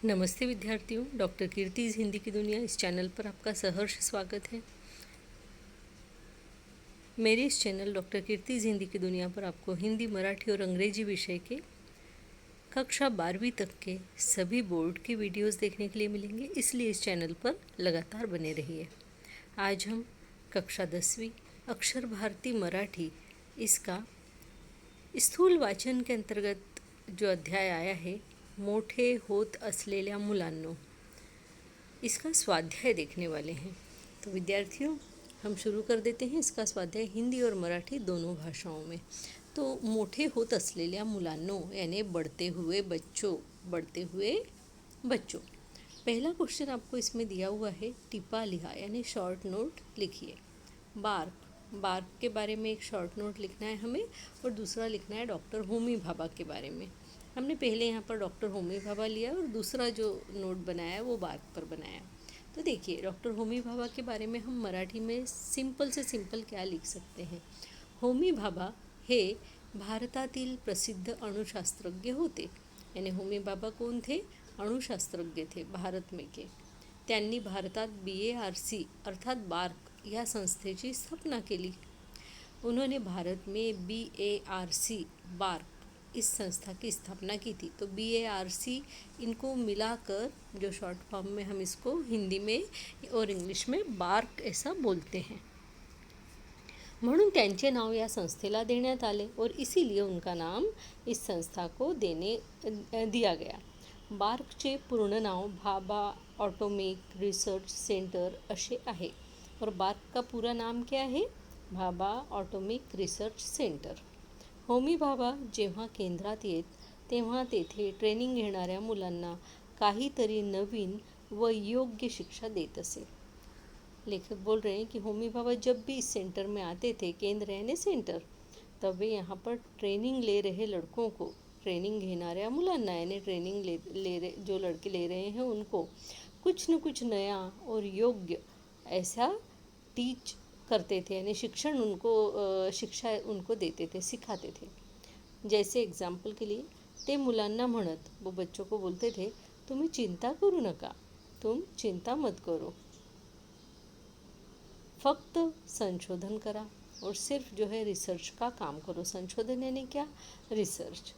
नमस्ते विद्यार्थियों, डॉक्टर कीर्तिज हिंदी की दुनिया इस चैनल पर आपका सहर्ष स्वागत है। मेरे इस चैनल डॉक्टर कीर्तिज हिंदी की दुनिया पर आपको हिंदी, मराठी और अंग्रेजी विषय के कक्षा 12वीं तक के सभी बोर्ड के वीडियोस देखने के लिए मिलेंगे, इसलिए इस चैनल पर लगातार बने रहिए। आज हम कक्षा 10वीं अक्षर भारती मराठी इसका स्थूल वाचन के अंतर्गत जो अध्याय आया है, मोठे होत असलेल्या मुलांनो, इसका स्वाध्याय देखने वाले हैं। तो विद्यार्थियों, हम शुरू कर देते हैं इसका स्वाध्याय हिंदी और मराठी दोनों भाषाओं में। तो मोठे होत असलेल्या मुलांनो यानी बढ़ते हुए बच्चों। पहला क्वेश्चन आपको इसमें दिया हुआ है, टिपा लिहा यानी शॉर्ट नोट लिखिए। बार्क के बारे में एक शॉर्ट नोट लिखना है हमें, और दूसरा लिखना है डॉक्टर होमी भाभा के बारे में। हमने पहले यहाँ पर डॉक्टर होमी भाभा लिया और दूसरा जो नोट बनाया है वो बार्क पर बनाया। तो देखिए, डॉक्टर होमी भाभा के बारे में हम मराठी में सिंपल से सिंपल क्या लिख सकते हैं। होमी भाभा हे भारतातील प्रसिद्ध अणुशास्त्रज्ञ होते। यानी होमी भाभा कोण थे? अणुशास्त्रज्ञ थे भारत में के। त्यांनी भारतात BARC अर्थात बार्क या संस्थेची स्थापना केली। उन्होंने भारत में BARC बार्क इस संस्था की स्थापना की थी। तो BARC इनको मिलाकर जो शॉर्ट फॉर्म में हम इसको हिंदी में और इंग्लिश में बार्क ऐसा बोलते हैं। म्हणून त्यांचे नाव या संस्थेला देण्यात आले और इसीलिए उनका नाम इस संस्था को दिया गया। बार्कचे पूर्ण नाव भाभा ऑटोमिक रिसर्च सेंटर असे आहे और बार्क का पूरा नाम क्या है? Bhabha atomic research centre. Homi Bhabha जेव्हा केंद्रात येत तेव्हा तेथे ट्रेनिंग घेणाऱ्या मुलांना काहीतरी नवीन व योग्य शिक्षा देत असे। लेखक बोल रहे हैं कि होमी भाभा जब भी इस सेंटर में आते थे, केंद्र यानी सेंटर, तब वे यहाँ पर ट्रेनिंग ले रहे लड़कों को, ट्रेनिंग घेणाऱ्या मुलांना यानी ट्रेनिंग जो लड़के ले रहे हैं उनको कुछ न कुछ नया और योग्य ऐसा टीच करते थे, यानी शिक्षा उनको देते थे, सिखाते थे। जैसे एग्जाम्पल के लिए ते मुलांना म्हणत, वो बच्चों को बोलते थे, तुम्हें चिंता करू नका, तुम चिंता मत करो, फक्त संशोधन करा और सिर्फ जो है रिसर्च का काम करो। संशोधन यानी क्या? रिसर्च।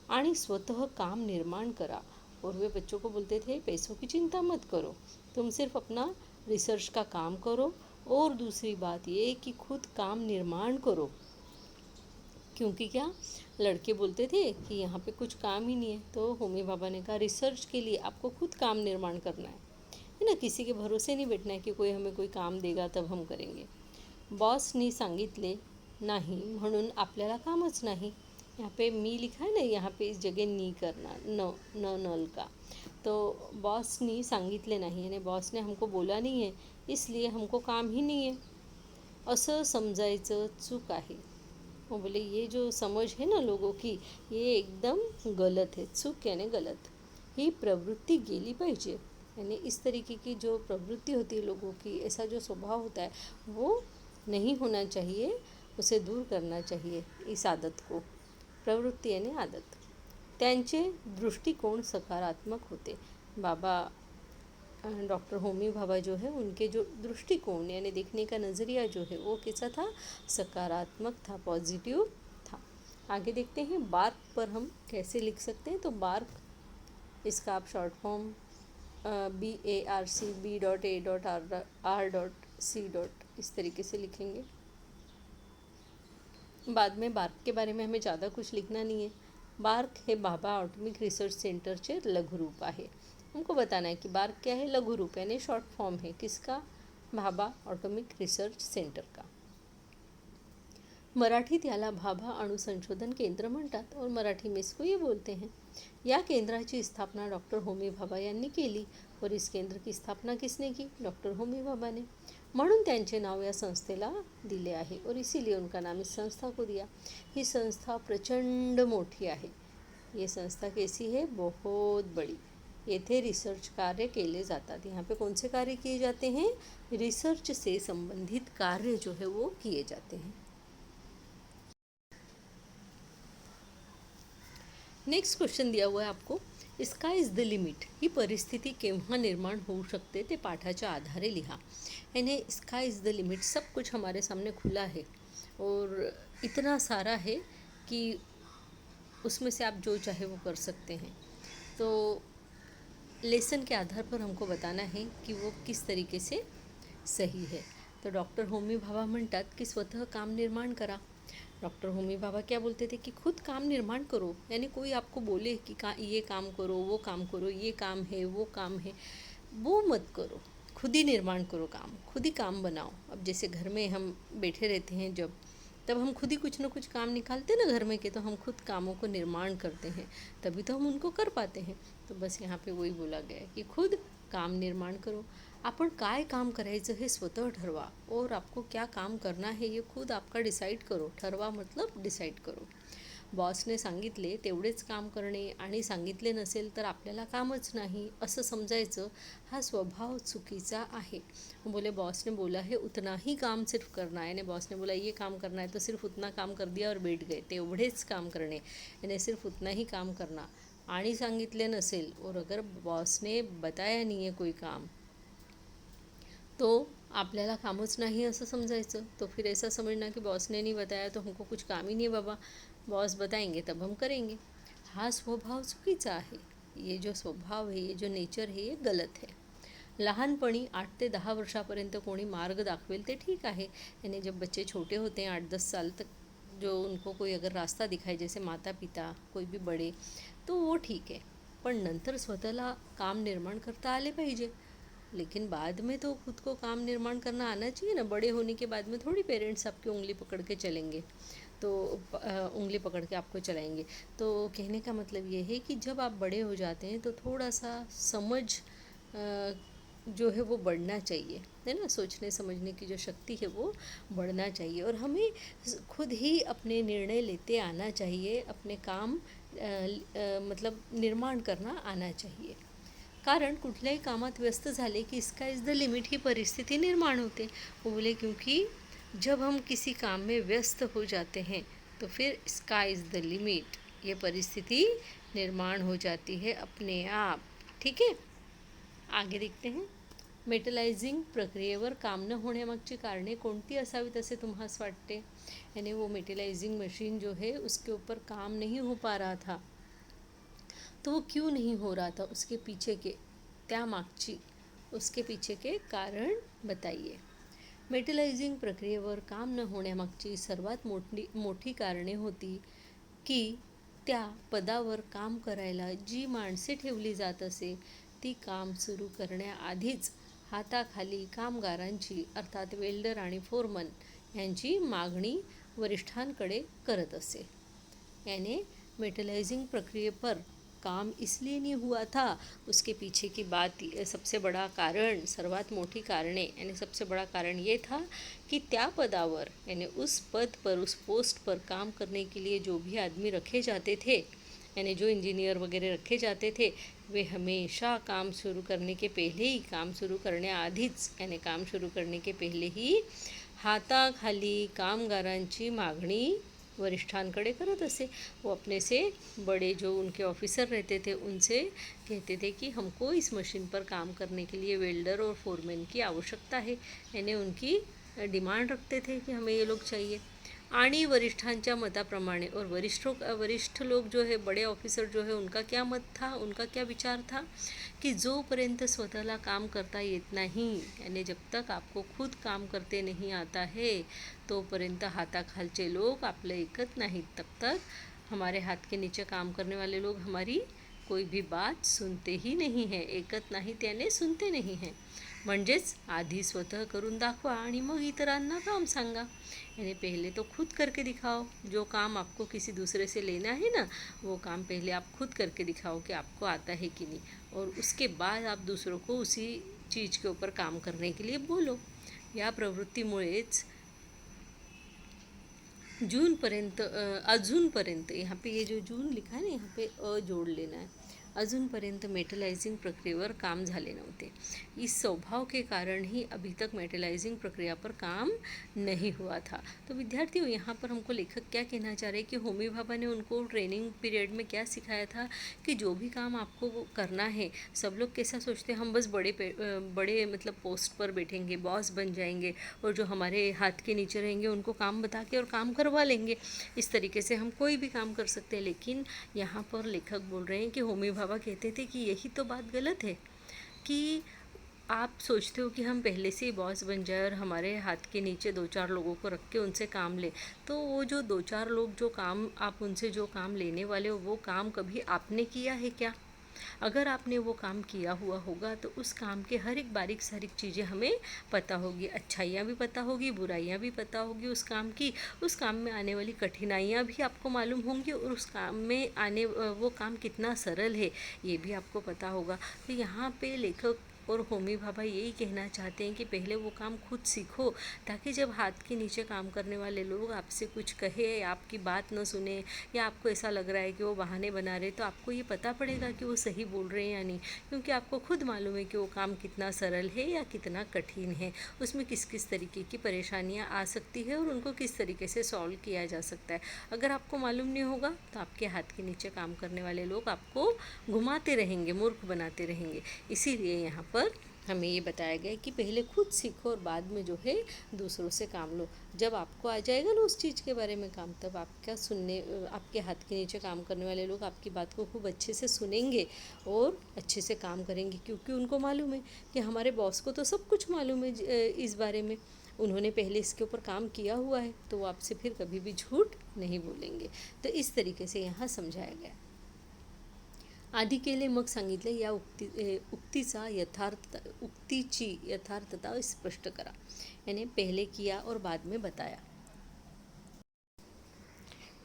आणि स्वतः काम निर्माण करा। और वे बच्चों को बोलते थे, पैसों की चिंता मत करो, तुम सिर्फ अपना रिसर्च का काम करो, और दूसरी बात ये कि खुद काम निर्माण करो। क्योंकि क्या, लड़के बोलते थे कि यहाँ पे कुछ काम ही नहीं है, तो होमी भाभा ने कहा रिसर्च के लिए आपको खुद काम निर्माण करना है ना, किसी के भरोसे नहीं बैठना है कि कोई हमें कोई काम देगा तब हम करेंगे। बॉसनी सांगितले नाही म्हणून आपल्याला कामच नाही। यहाँ पे मी लिखा है ना, यहाँ पे इस जगह नी करना, नल का। तो बॉसनी सांगितले नाही यानी बॉस ने हमको बोला नहीं है, इसलिए हमको काम ही नहीं है, असं समजायचं चूक आहे। वो बोले ये जो समझ है ना लोगों की, ये एकदम गलत है। चूक यानी गलत। ही प्रवृत्ति गेली पाहिजे, यानी इस तरीके की जो प्रवृत्ति होती है लोगों की, ऐसा जो स्वभाव होता है वो नहीं होना चाहिए, उसे दूर करना चाहिए इस आदत को। प्रवृत्ति यानी आदत। त्यांचे दृष्टिकोण सकारात्मक होते। डॉक्टर होमी भाभा जो है, उनके जो दृष्टिकोण यानी देखने का नज़रिया जो है वो कैसा था? सकारात्मक था, पॉजिटिव था। आगे देखते हैं बार्क पर हम कैसे लिख सकते हैं। तो बार्क इसका आप शॉर्ट फॉर्म BARC B.A.R.C. इस तरीके से लिखेंगे। बाद में बार्क के बारे में हमें ज़्यादा कुछ लिखना नहीं है। बार्क हे भाभा ऑटोमिक रिसर्च सेंटरचे लघुरूप आहे। हमको बताना है कि बार्क क्या है? लघुरूप यानी शॉर्ट फॉर्म है किसका? भाभा ऑटोमिक रिसर्च सेंटर का। मराठीत याला भाभा अणुसंशोधन केंद्र म्हणतात और मराठी में इसको ये बोलते हैं। या केंद्राची स्थापना डॉक्टर होमी भाभा यांनी केली और इस केंद्र की स्थापना किसने की? डॉक्टर होमी भाभा ने। म्हणून त्यांचे नाव या संस्थेला दिले आहे और इसीलिए उनका नाम इस संस्था को दिया। ही संस्था प्रचंड मोठी आहे। ये संस्था कैसी है? बहुत बड़ी। येथे रिसर्च कार्य केले जातात। यहाँ पे कौन से कार्य किए जाते हैं? रिसर्च से संबंधित कार्य जो है वो किए जाते हैं। नेक्स्ट क्वेश्चन दिया हुआ है आपको, स्काय इज द लिमिट ही परिस्थिती केव्हा निर्माण होऊ शकते ते पाठाच्या आधारे लिहा। यानी स्काय इज़ द लिमिट, सब कुछ हमारे सामने खुला है और इतना सारा है कि उसमें से आप जो चाहे वो कर सकते हैं। तो लेसन के आधार पर हमको बताना है की वो किस तरीके से सही है। तो डॉक्टर होमी भाभा म्हणतात की स्वतः काम निर्माण करा। डॉक्टर होमी भाभा क्या बोलते थे कि खुद काम निर्माण करो, यानी कोई आपको बोले कि ये काम करो, वो काम करो, ये काम है, वो काम है, वो मत करो, खुद ही निर्माण करो काम, खुद ही काम बनाओ। अब जैसे घर में हम बैठे रहते हैं जब, तब हम खुद ही कुछ ना कुछ काम निकालते हैं ना घर में के, तो हम खुद कामों को निर्माण करते हैं, तभी तो हम उनको कर पाते हैं। तो बस यहाँ पे वही बोला गया है कि खुद काम निर्माण करो। आपण काय काम करायचं हे स्वतः ठरवा और आपको क्या काम करना है ये खुद आपका डिसाईड करो। ठरवा मतलब डिसाईड करो। बॉसने सांगितले तेवढेच काम करणे आणि सांगितले नसेल तर आपल्याला कामच नाही असं समजायचं, हा स्वभाव चुकीचा आहे। बोले बॉस ने बोला है उतना ही काम सिर्फ करना है, यानी बॉस ने बोला ये काम करना है तो सिर्फ उतना काम कर दिया और बैठ गए, तेवढेच काम करणे, यानी सिर्फ उतना ही काम करना। आणि सांगितले नसेल और अगर बॉस ने बताया नहीं है कोई काम तो आपल्याला कामच नहीं असं समझाइए। तो फिर ऐसा समझना कि बॉस ने नहीं बताया तो हमको कुछ काम ही नहीं है बाबा, बॉस बताएंगे तब हम करेंगे। हा स्वभाव चुकीचा आहे। ये जो स्वभाव है, ये जो नेचर है, ये गलत है। लहानपणी 8 ते 10 वर्षापर्यंत कोणी मार्ग दाखवेल ते ठीक आहे, यानी जब बच्चे छोटे होते हैं 8-10 साल तक, जो उनको कोई अगर रास्ता दिखाए जैसे माता पिता कोई भी बड़े, तो वो ठीक है। पण नंतर स्वतःला काम निर्माण करता आले पाहिजे। लेकिन बाद में तो खुद को काम निर्माण करना आना चाहिए ना। बड़े होने के बाद में थोड़ी पेरेंट्स आपकी उंगली पकड़ के चलेंगे, तो उंगली पकड़ के आपको चलाएंगे। तो कहने का मतलब ये है कि जब आप बड़े हो जाते हैं तो थोड़ा सा समझ जो है वो बढ़ना चाहिए, है ना। सोचने समझने की जो शक्ति है वो बढ़ना चाहिए और हमें खुद ही अपने निर्णय लेते आना चाहिए, अपने काम मतलब निर्माण करना आना चाहिए। कारण कुठल्याही कामात व्यस्त झाले कि स्काय इज़ द लिमिट ही परिस्थिति निर्माण होते। वो बोले क्योंकि जब हम किसी काम में व्यस्त हो जाते हैं तो फिर स्काई इज़ द लिमिट, ये परिस्थिति निर्माण हो जाती है अपने आप। ठीक है, आगे देखते हैं। मेटलाइजिंग प्रक्रियेवर काम न होण्यामागची कारणे कोणती असावीत असे तुम्हास वाटते। यानी वो मेटलाइजिंग मशीन जो है उसके ऊपर काम नहीं हो पा रहा था, तो वो क्यों नहीं हो रहा था, उसके पीछे के उसके पीछे के कारण बताइए। मेटलाइजिंग प्रक्रियेवर काम न होण्यामागची सर्वात मोठी कारणे होती की त्या पदावर काम करायला जी माणसे ठेवली जात असे ती काम सुरू करण्याआधीच हाताखाली कामगारांची अर्थात वेल्डर आणि फोरमन यांची मागणी वरिष्ठांकडे करत असे। यानी मेटलाइजिंग प्रक्रिया पर काम इसलिए नहीं हुआ था, उसके पीछे की बात सबसे बड़ा कारण, सर्वात मोटी कारणे यानी सबसे बड़ा कारण ये था कि त्या पदावर यानी उस पद पर, उस पोस्ट पर काम करने के लिए जो भी आदमी रखे जाते थे, यानी जो इंजीनियर वगैरह रखे जाते थे, वे हमेशा काम शुरू करने के पहले ही, काम शुरू करण्याआधीच यानी काम शुरू करने के पहले ही हाताखाली कामगारांची मागणी वरिष्ठांकडे करत असे। वो अपने से बड़े जो उनके ऑफिसर रहते थे उनसे कहते थे कि हमको इस मशीन पर काम करने के लिए वेल्डर और फोरमैन की आवश्यकता है, यानी उनकी डिमांड रखते थे कि हमें ये लोग चाहिए। आणि वरिष्ठांच्या मताप्रमाणे, और वरिष्ठ लोग जो है, बड़े ऑफिसर जो है, उनका क्या मत था, उनका क्या विचार था कि जोपर्यंत स्वतःला काम करता येत नहीं, यानी जब तक आपको खुद काम करते नहीं आता है तोपर्यंत हाथाखालचे लोग आपलं ऐकत नाहीत, तब तक हमारे हाथ के नीचे काम करने वाले लोग हमारी कोई भी बात सुनते ही नहीं है, ऐकत नाही त्याने सुनते नहीं हैं। म्हणजेच आधी स्वतः करून दाखवा आणि मग इतरांना काम सांगा, यानी पहले तो खुद करके दिखाओ। जो काम आपको किसी दूसरे से लेना है ना, वो काम पहले आप खुद करके दिखाओ कि आपको आता है कि नहीं, और उसके बाद आप दूसरों को उसी चीज़ के ऊपर काम करने के लिए बोलो। या प्रवृत्तीमुळेच अजूनपर्यंत, यहाँ पे ये जो जून लिखा है ना, यहाँ पे जोड़ लेना है। अजूनपर्यंत मेटलाइजिंग प्रक्रियेवर काम झाले नव्हते। इस स्वभाव के कारण ही अभी तक मेटलाइजिंग प्रक्रिया पर काम नहीं हुआ था। तो विद्यार्थियों, यहाँ पर हमको लेखक क्या कहना चाह रहे हैं कि होमी भाभा ने उनको ट्रेनिंग पीरियड में क्या सिखाया था कि जो भी काम आपको वो करना है, सब लोग कैसा सोचते हैं हम बस बड़े मतलब पोस्ट पर बैठेंगे, बॉस बन जाएंगे और जो हमारे हाथ के नीचे रहेंगे उनको काम बता के और काम करवा लेंगे। इस तरीके से हम कोई भी काम कर सकते हैं। लेकिन यहाँ पर लेखक बोल रहे हैं कि होमी भाभा कहते थे कि यही तो बात गलत है कि आप सोचते हो कि हम पहले से ही बॉस बन जाए और हमारे हाथ के नीचे 2-4 लोगों को रख के उनसे काम ले। तो वो जो 2-4 लोग जो काम आप उनसे जो काम लेने वाले हो, वो काम कभी आपने किया है क्या? अगर आपने वो काम किया हुआ होगा तो उस काम के हर एक बारीक सारीक चीज़ें हमें पता होगी, अच्छाइयाँ भी पता होगी, बुराइयाँ भी पता होगी उस काम की, उस काम में आने वाली कठिनाइयाँ भी आपको मालूम होंगी और उस काम में वो काम कितना सरल है ये भी आपको पता होगा। तो यहाँ पे लेखक और होमी भाभा यही कहना चाहते हैं कि पहले वो काम खुद सीखो, ताकि जब हाथ के नीचे काम करने वाले लोग आपसे कुछ कहे, आपकी बात न सुने या आपको ऐसा लग रहा है कि वो बहाने बना रहे, तो आपको ये पता पड़ेगा कि वो सही बोल रहे हैं या नहीं। क्योंकि आपको खुद मालूम है कि वो काम कितना सरल है या कितना कठिन है, उसमें किस किस तरीके की परेशानियाँ आ सकती है और उनको किस तरीके से सॉल्व किया जा सकता है। अगर आपको मालूम नहीं होगा तो आपके हाथ के नीचे काम करने वाले लोग आपको घुमाते रहेंगे, मूर्ख बनाते रहेंगे। इसीलिए यहाँ पर हमें ये बताया गया कि पहले खुद सीखो और बाद में जो है दूसरों से काम लो। जब आपको आ जाएगा ना उस चीज़ के बारे में काम, तब आपके हाथ के नीचे काम करने वाले लोग आपकी बात को खूब अच्छे से सुनेंगे और अच्छे से काम करेंगे, क्योंकि उनको मालूम है कि हमारे बॉस को तो सब कुछ मालूम है इस बारे में, उन्होंने पहले इसके ऊपर काम किया हुआ है, तो वो आपसे फिर कभी भी झूठ नहीं बोलेंगे। तो इस तरीके से यहाँ समझाया गया। आधी केले मग सांगितले या उक्तीची यथार्थता स्पष्ट करा, यानी पहले किया और बाद में बताया।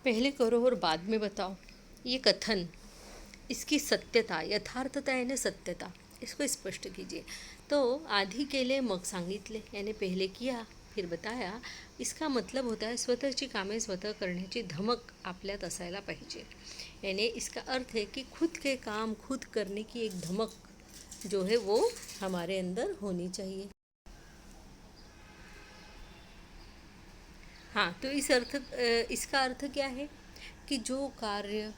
पहले करो और बाद में बताओ, ये कथन, इसकी सत्यता, यथार्थता यानी सत्यता, इसको स्पष्ट कीजिए। तो आधी केले मग सांगितले यानी पहले किया फिर बताया, इसका मतलब होता है स्वतःची कामे स्वतः करण्याची धमक आपल्यात असायला पाहिजे। यानी इसका अर्थ है कि खुद के काम खुद करने की एक धमक जो है वो हमारे अंदर होनी चाहिए। हाँ, तो इसका अर्थ क्या है कि जो कार्य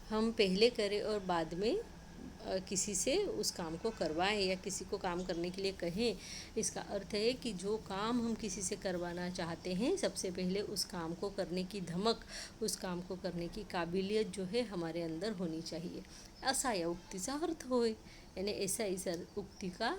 हम पहले करें और बाद में किसी से उस काम को करवाएं या किसी को काम करने के लिए कहें, इसका अर्थ है कि जो काम हम किसी से करवाना चाहते हैं, सबसे पहले उस काम को करने की धमक, उस काम को करने की काबिलियत जो है हमारे अंदर होनी चाहिए। असा या उक्तीचा अर्थ होय, यानी ऐसा इस उक्तीका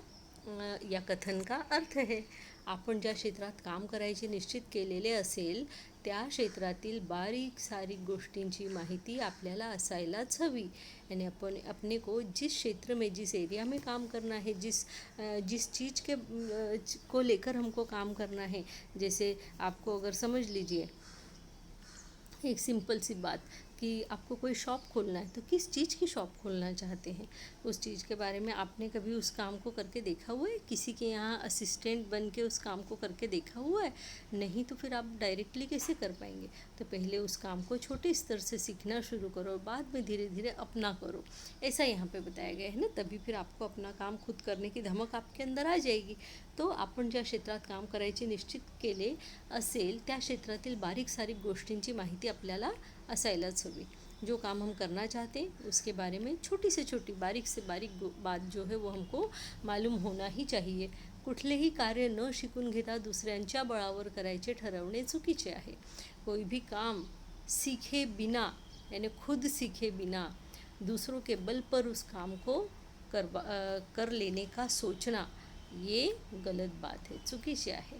या कथनका अर्थ है। आपण ज्या क्षेत्रात काम करायचे निश्चित केलेले असेल त्या क्षेत्रातील बारीक सारीक गोष्टींची माहिती आपल्याला असायलाच हवी। यानी अपने को जिस क्षेत्र में, जिस एरिया में काम करना है, जिस चीज़ को लेकर हमको काम करना है, जैसे आपको अगर समझ लीजिए एक सिंपल सी बात कि आपको कोई शॉप खोलना है, तो किस चीज़ की शॉप खोलना चाहते हैं, उस चीज़ के बारे में आपने कभी उस काम को करके देखा हुआ है? किसी के यहाँ असिस्टेंट बन के उस काम को करके देखा हुआ है? नहीं, तो फिर आप डायरेक्टली कैसे कर पाएंगे? तो पहले उस काम को छोटे स्तर से सीखना शुरू करो और बाद में धीरे धीरे अपना करो, ऐसा यहाँ पे बताया गया है ना। तभी फिर आपको अपना काम खुद करने की धमक आपके अंदर आ जाएगी। तो आपण ज्या क्षेत्रात काम करायचे निश्चित केले असेल त्या क्षेत्रातील बारीक सारीक गोष्टींची माहिती आपल्याला असायलाच हवी। जो काम हम करना चाहते हैं उसके बारे में छोटी से छोटी, बारीक से बारीक बात जो है वो हमको मालूम होना ही चाहिए। कुठलेही कार्य न शिकून घेता दुसऱ्यांच्या बळावर करायचे ठरवणे चुकीचे आहे। कोई भी काम सीखे बिना, यानी खुद सीखे बिना दूसरों के बल पर उस काम को कर लेने का सोचना ये गलत बात है, चुकीची आहे।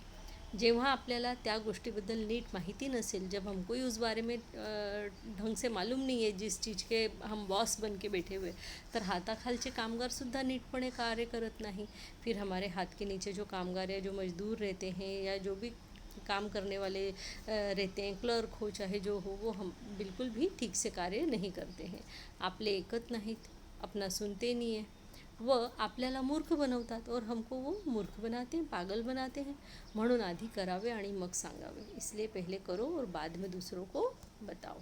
जेव्हा आपल्याला त्या गोष्टीबद्दल नीट माहिती नसेल, जब हमको ही उस बारे में ढंग से मालूम नहीं है, जिस चीज़ के हम बॉस बन के बैठे हुए, तर हाताखालचे कामगारसुद्धा नीटपणे कार्य करत नाही। फिर हमारे हाथ के नीचे जो कामगार या जो मजदूर रहते हैं या जो भी काम करने वाले रहते हैं, क्लर्क हो चाहे जो हो, वो हम बिल्कुल भी ठीक से कार्य नहीं करते हैं, आपले ऐकत नाहीत, अपना सुनते नहीं है, व आपल्याला मूर्ख बनवतात और हमको वो मूर्ख बनाते हैं, पागल बनाते हैं। म्हणून आधी करावे आणि मग सांगावे, इसलिए पहले करो और बाद में दूसरों को बताओ।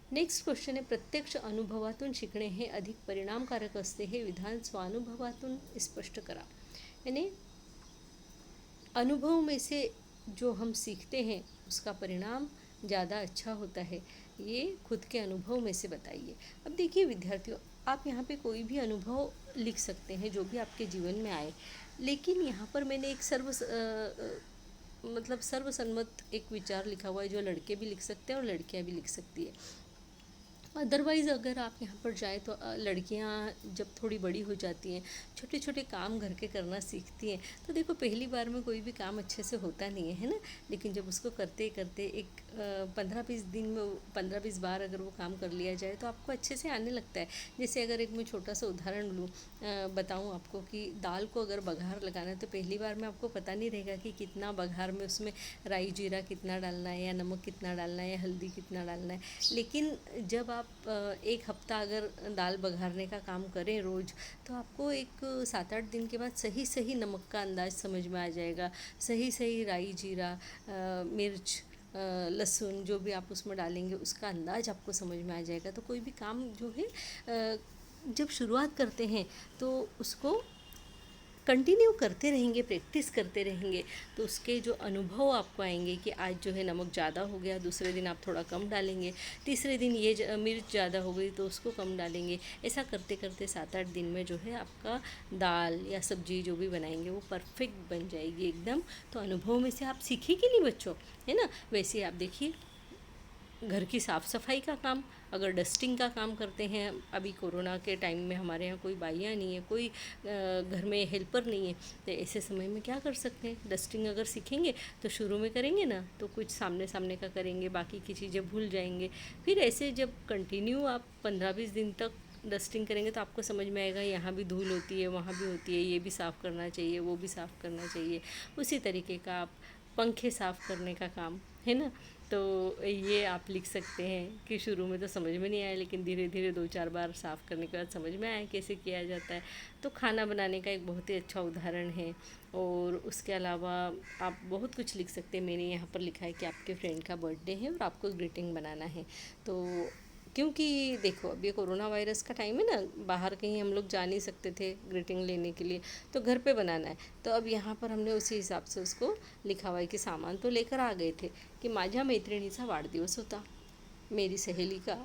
नेक्स्ट क्वेश्चन आहे, प्रत्यक्ष अनुभवातून शिकणे हे अधिक परिणामकारक असते, हे विधान स्वानुभवातून स्पष्ट करा। यानी अनुभव में से जो हम सीखते हैं उसका परिणाम ज़्यादा अच्छा होता है, ये खुद के अनुभव में से बताइए। अब देखिए विद्यार्थियों, आप यहाँ पे कोई भी अनुभव लिख सकते हैं जो भी आपके जीवन में आए, लेकिन यहाँ पर मैंने एक मतलब सर्वसम्मत एक विचार लिखा हुआ है जो लड़के भी लिख सकते हैं और लड़कियाँ भी लिख सकती है। अदरवाइज़ अगर आप यहाँ पर जाए तो लड़कियाँ जब थोड़ी बड़ी हो जाती हैं, छोटे छोटे काम घर के करना सीखती हैं, तो देखो पहली बार में कोई भी काम अच्छे से होता नहीं है ना, लेकिन जब उसको करते करते एक 15-20 दिन में 15-20 बार अगर वो काम कर लिया जाए तो आपको अच्छे से आने लगता है। जैसे अगर एक मैं छोटा सा उदाहरण लूँ, बताऊँ आपको कि दाल को अगर बघार लगाना है तो पहली बार में आपको पता नहीं रहेगा कि कितना बघार में उसमें राई जीरा कितना डालना है, या नमक कितना डालना है, या हल्दी कितना डालना है। लेकिन जब आप एक हफ्ता अगर दाल बघारने का काम करें रोज़, तो आपको एक 7-8 दिन के बाद सही सही नमक का अंदाज़ समझ में आ जाएगा, सही सही राई जीरा, मिर्च, लहसुन जो भी आप उसमें डालेंगे उसका अंदाज़ आपको समझ में आ जाएगा। तो कोई भी काम जो है जब शुरुआत करते हैं तो उसको कंटिन्यू करते रहेंगे, प्रैक्टिस करते रहेंगे, तो उसके जो अनुभव आपको आएंगे कि आज जो है नमक ज़्यादा हो गया, दूसरे दिन आप थोड़ा कम डालेंगे, तीसरे दिन ये मिर्च ज़्यादा हो गई तो उसको कम डालेंगे। ऐसा करते करते 7-8 दिन में जो है आपका दाल या सब्जी जो भी बनाएंगे वो परफेक्ट बन जाएगी एकदम। तो अनुभव में से आप सीखेंगे नहीं बच्चों, है ना। वैसे आप देखिए घर की साफ़ सफाई का काम, अगर डस्टिंग का काम करते हैं, अभी कोरोना के टाइम में हमारे यहाँ कोई बाइयाँ नहीं है, कोई घर में हेल्पर नहीं है, तो ऐसे समय में क्या कर सकते हैं, डस्टिंग अगर सीखेंगे तो शुरू में करेंगे ना तो कुछ सामने सामने का करेंगे, बाकी की चीज़ें भूल जाएंगे। फिर ऐसे जब कंटिन्यू आप 15-20 दिन तक डस्टिंग करेंगे तो आपको समझ में आएगा यहाँ भी धूल होती है, वहाँ भी होती है, ये भी साफ़ करना चाहिए, वो भी साफ़ करना चाहिए। उसी तरीके का आप पंखे साफ़ करने का काम है ना, तो ये आप लिख सकते हैं कि शुरू में तो समझ में नहीं आया, लेकिन धीरे धीरे 2-4 बार साफ़ करने के बाद समझ में आया कैसे किया जाता है। तो खाना बनाने का एक बहुत ही अच्छा उदाहरण है। और उसके अलावा आप बहुत कुछ लिख सकते हैं। मैंने यहाँ पर लिखा है कि आपके फ्रेंड का बर्थडे है और आपको ग्रीटिंग बनाना है। तो क्योंकि देखो अब ये कोरोना वायरस का टाइम है ना, बाहर कहीं हम लोग जा नहीं सकते थे ग्रीटिंग लेने के लिए, तो घर पे बनाना है। तो अब यहाँ पर हमने उसी हिसाब से उसको लिखा हुआ है कि सामान तो लेकर आ गए थे की माझ्या मैत्रिणीचा वाढदिवस होता, मेरी सहेली का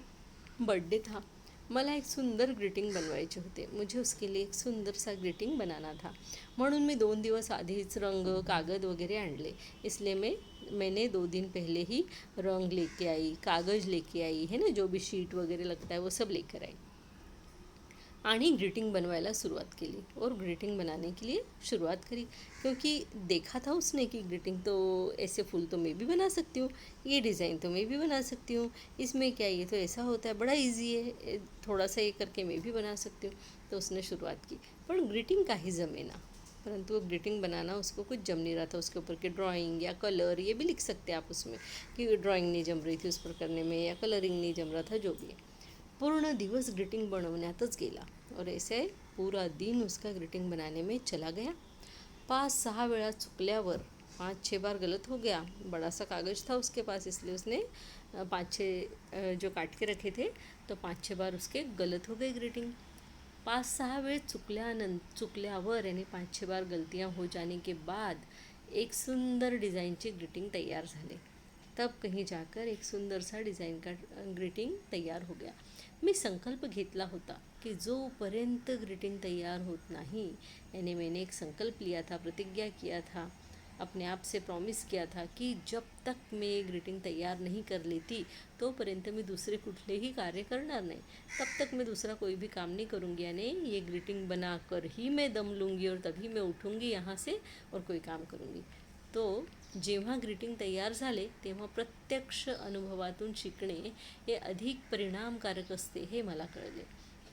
बर्थडे था, मला एक सुंदर ग्रीटिंग बनवायचे होते, मुझे उसके लिए एक सुंदर सा ग्रीटिंग बनाना था, म्हणून मी 2 दिवस आधीच रंग कागद वगैरह आणले, इसलिए मैंने 2 दिन पहले ही रंग लेके आई, कागज़ लेके आई, है ना, जो भी शीट वगैरह लगता है वो सब लेकर आई आणि ग्रीटिंग बनवायला सुरुवात केली और ग्रीटिंग बनाने के लिए शुरुआत करी। क्योंकि देखा था उसने कि ग्रीटिंग तो ऐसे फूल तो मैं भी बना सकती हूँ, ये डिज़ाइन तो मैं भी बना सकती हूँ, इसमें क्या ये तो ऐसा होता है, बड़ा इजी है, थोड़ा सा ये करके मैं भी बना सकती हूँ। तो उसने शुरुआत की, पर ग्रीटिंग का ही जमे ना, परंतु वो ग्रीटिंग बनाना उसको कुछ जम नहीं रहा था। उसके ऊपर के ड्राइंग या कलर ये भी लिख सकते हैं आप उसमें कि ड्राइंग नहीं जम रही थी उस पर करने में, या कलरिंग नहीं जम रहा था, जो भी है। पूर्ण दिवस ग्रीटिंग बनवण्यातच गेला और ऐसे पूरा दिन उसका ग्रीटिंग बनाने में चला गया। 5-6 वेळा चुकल्यावर 5-6 बार गलत हो गया। बड़ा सा कागज़ था उसके पास, इसलिए उसने 5-6 जो काट के रखे थे, तो 5-6 बार उसके गलत हो गई ग्रीटिंग। 5-6 वेळ चुकल्यावर यानी 5-6 बार गलतियाँ हो जाने के बाद एक सुंदर डिज़ाइनची ग्रीटिंग तैयार झाले। तब कहीं जाकर एक सुंदर सा डिज़ाइन का ग्रीटिंग तैयार हो गया। मी संकल्प घेतला होता की जोपर्यंत ग्रीटिंग तैयार होत नाही, यानी मैंने एक संकल्प लिया था, प्रतिज्ञा किया था, अपने आप से प्रॉमिस किया था कि जब तक मैं ग्रीटिंग तैयार नहीं कर लेती तोपर्यंत मैं दूसरे कुठलेही कार्य करणार नाही, तब तक मैं दूसरा कोई भी काम नहीं करूँगी, यानी ये ग्रीटिंग बना कर ही मैं दम लूँगी और तभी मैं उठूँगी यहाँ से और कोई काम करूँगी। तो जेव्हा ग्रीटिंग तैयार झाले तेव्हा प्रत्यक्ष अनुभवातून शिकणे हे अधिक परिणामकारक असते हे मला कळले।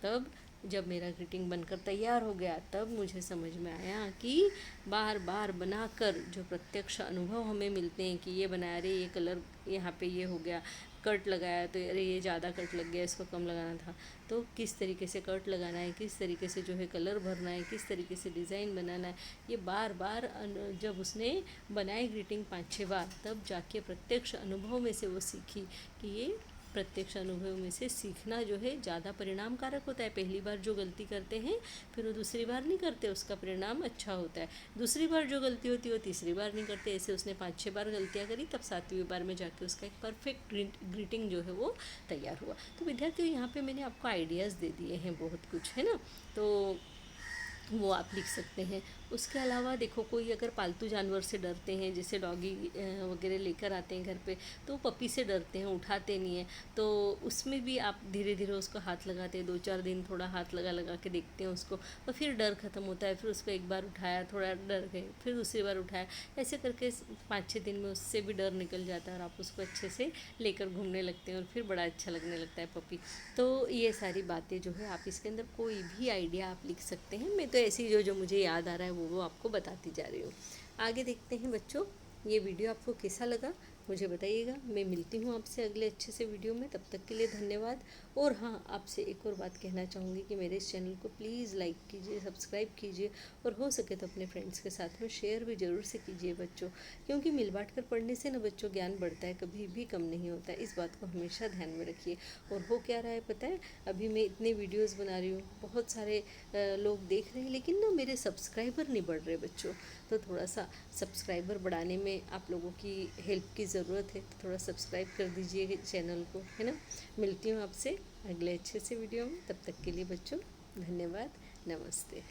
तब जब मेरा ग्रीटिंग बनकर तैयार हो गया तब मुझे समझ में आया कि बार बार बनाकर जो प्रत्यक्ष अनुभव हमें मिलते हैं कि ये बनाया, अरे ये कलर यहाँ पे ये हो गया, कट लगाया तो अरे ये ज़्यादा कट लग गया, इसको कम लगाना था, तो किस तरीके से कट लगाना है, किस तरीके से जो है कलर भरना है, किस तरीके से डिज़ाइन बनाना है, ये बार बार जब उसने बनाई ग्रीटिंग 5-6 बार, तब जाके प्रत्यक्ष अनुभव में से वो सीखी कि ये प्रत्यक्ष अनुभव में से सीखना जो है ज़्यादा परिणामकारक होता है। पहली बार जो गलती करते हैं फिर वो दूसरी बार नहीं करते, उसका परिणाम अच्छा होता है। दूसरी बार जो गलती होती है वो तीसरी बार नहीं करते। ऐसे उसने 5-6 बार गलतियाँ करी, तब 7वीं बार में जाके उसका एक परफेक्ट ग्रीटिंग जो है वो तैयार हुआ। तो विद्यार्थियों, यहाँ पे मैंने आपको आइडियाज़ दे दिए हैं बहुत कुछ, है ना। तो वो आप लिख सकते हैं। उसके अलावा देखो, कोई अगर पालतू जानवर से डरते हैं, जैसे डॉगी वगैरह लेकर आते हैं घर पे, तो पपी से डरते हैं, उठाते नहीं हैं, तो उसमें भी आप धीरे धीरे उसको हाथ लगाते हैं, 2-4 दिन थोड़ा हाथ लगा लगा के देखते हैं उसको, और फिर डर ख़त्म होता है। फिर उसको एक बार उठाया, थोड़ा डर गए, फिर दूसरी बार उठाया, ऐसे करके 5-6 दिन में उससे भी डर निकल जाता है और आप उसको अच्छे से लेकर घूमने लगते हैं और फिर बड़ा अच्छा लगने लगता है पपी। तो ये सारी बातें जो है आप इसके अंदर कोई भी आइडिया आप लिख सकते हैं। मैं तो ऐसी जो जो मुझे याद आ रहा है वो आपको बताती जा रही हूँ। आगे देखते हैं बच्चों, ये वीडियो आपको कैसा लगा मुझे बताइएगा। मैं मिलती हूँ आपसे अगले अच्छे से वीडियो में, तब तक के लिए धन्यवाद। और हाँ, आपसे एक और बात कहना चाहूँगी कि मेरे इस चैनल को प्लीज़ लाइक कीजिए, सब्सक्राइब कीजिए, और हो सके तो अपने फ्रेंड्स के साथ में शेयर भी ज़रूर से कीजिए बच्चों, क्योंकि मिल बांट कर पढ़ने से ना बच्चों ज्ञान बढ़ता है, कभी भी कम नहीं होता है। इस बात को हमेशा ध्यान में रखिए। और हो क्या रहा है पता है, अभी मैं इतने वीडियोज़ बना रही हूँ, बहुत सारे लोग देख रहे हैं, लेकिन ना मेरे सब्सक्राइबर नहीं बढ़ रहे बच्चों। तो थोड़ा सा सब्सक्राइबर बढ़ाने में आप लोगों की हेल्प की ज़रूरत है, तो थोड़ा सब्सक्राइब कर दीजिए चैनल को, है ना। मिलती हूँ आपसे अगले अच्छे से वीडियो में, तब तक के लिए बच्चों धन्यवाद, नमस्ते।